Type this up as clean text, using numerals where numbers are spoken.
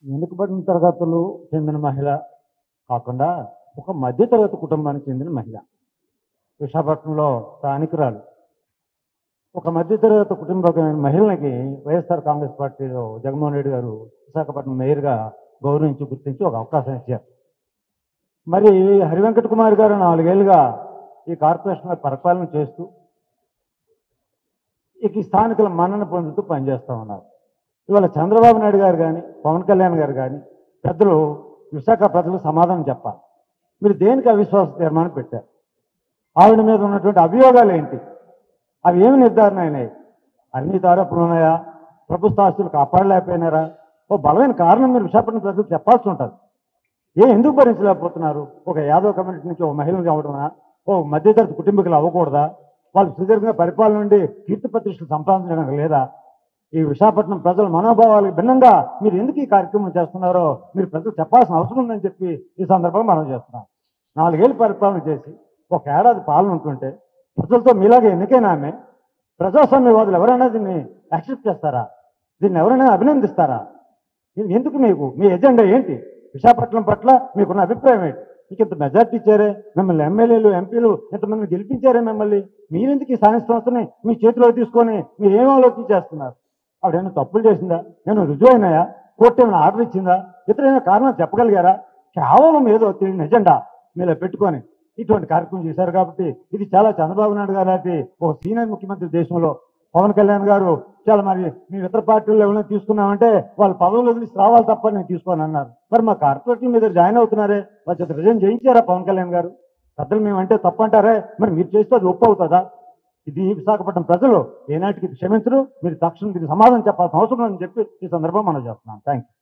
వెనుకబడిన తరగతులు చెందిన మహిళ కాకుండా ఒక మధ్యతరగతి కుటుంబానికి చెందిన మహిళ. విశాఖపట్నంలో స్థానికురాలు. ఒక మధ్యతరగతి కుటుంబమైన మహిళకి వైఎస్ఆర్ కాంగ్రెస్ పార్టీలో జగన్మోహన్ రెడ్డి గారు విశాఖపట్నం మేయర్గా గౌరవించి గుర్తించి ఒక అవకాశం ఇచ్చారు. మరి హరివెంకట కుమార్ గారు 4 ఏళ్ళుగా ఈ కార్పొరేషన్లో పరిపాలన చేస్తూ ఈ స్థానికుల మన్నన పొందుతూ పనిచేస్తూ ఉన్నారు. ఇవాళ చంద్రబాబు నాయుడు గారు కానీ పవన్ కళ్యాణ్ గారు కానీ పెద్దలు విశాఖ ప్రజలకు సమాధానం చెప్పాలి. మీరు దేనికి అవిశ్వాస తీర్మానం పెట్టారు? ఆవిడ మీద ఉన్నటువంటి అభియోగాలు ఏంటి? అవి ఏమి నిర్ధారణ అయినాయి? అవినీతి ఆరోపణలు ఉన్నాయా? ప్రభుత్వ ఆస్తులు కాపాడలేకపోయినారా? ఓ బలమైన కారణం మీరు విశాఖపట్నం ప్రజలకు చెప్పాల్సి ఉంటుంది. ఎందుకు భరించలేకపోతున్నారు? ఒక యాదవ్ కమ్యూనిటీ నుంచి ఒక మహిళలు అవ్వడమా? ఓ మధ్యతరగతి కుటుంబీకులు అవ్వకూడదా? వాళ్ళు సుదీర్ఘంగా పరిపాలన నుండి కీర్తి ప్రతిష్టలు సంపాదించడానికి లేదా? ఈ విశాఖపట్నం ప్రజల మనోభావాలకు భిన్నంగా మీరు ఎందుకు ఈ కార్యక్రమం చేస్తున్నారో మీరు ప్రజలు చెప్పాల్సిన అవసరం ఉందని చెప్పి ఈ సందర్భంగా మనం చేస్తున్నాం. 4 ఏళ్ళు పరిపాలన చేసి ఒక ఏడాది పాలన ఉంటుంటే ప్రజలతో మీలాగా ఎన్నికైనా ఆమె ప్రజాస్వామ్యవాదులు ఎవరైనా దీన్ని యాక్సెప్ట్ చేస్తారా? దీన్ని ఎవరైనా అభినందిస్తారా? ఎందుకు మీకు మీ ఎజెండా ఏంటి? విశాఖపట్నం పట్ల మీకున్న అభిప్రాయం ఏంటి? మీకు ఇంత మెజార్టీ ఇచ్చారే, మిమ్మల్ని ఎమ్మెల్యేలు ఎంపీలు ఇంతమంది గెలిపించారే, మిమ్మల్ని మీరెందుకు ఈ స్థానిక సంస్థని మీ చేతిలో తీసుకొని మీరు ఏం ఆలోచించేస్తున్నారు? ఆవిడేమైనా తప్పులు చేసిందా? నేను రుజువు అయినాయా? కోర్టు ఏమైనా ఆర్డర్ ఇచ్చిందా? ఇతరైనా కారణం చెప్పగలిగారా? కేవలం ఏదో తెలియని ఎజెండా మీలో పెట్టుకొని ఇటువంటి కార్యక్రమం చేశారు. కాబట్టి ఇది చాలా చంద్రబాబు నాయుడు గారు లాంటి ఒక సీనియర్ ముఖ్యమంత్రి దేశంలో, పవన్ కళ్యాణ్ గారు చాలా మరి మేము ఇతర పార్టీల్లో ఎవరైనా తీసుకున్నామంటే వాళ్ళు పదవులు వదిలిసి రావాలి తప్ప నేను తీసుకోని అన్నారు. మరి మా కార్పొరేట్ల మీద జాయిన్ అవుతున్నారే, వాళ్ళ చేత రిజైన్ చేయించారా పవన్ కళ్యాణ్ గారు? పెద్దలు మేమంటే తప్పు అంటారే, మరి మీరు చేస్తే అది ఒప్పు అవుతుందా? ఇది విశాఖపట్నం ప్రజలు ఏనాటికి క్షమించరు. మీరు తక్షణం దీనికి సమాధానం చెప్పాల్సిన అవసరం అని చెప్పి ఈ సందర్భం మనం చేస్తున్నాం. Thank you.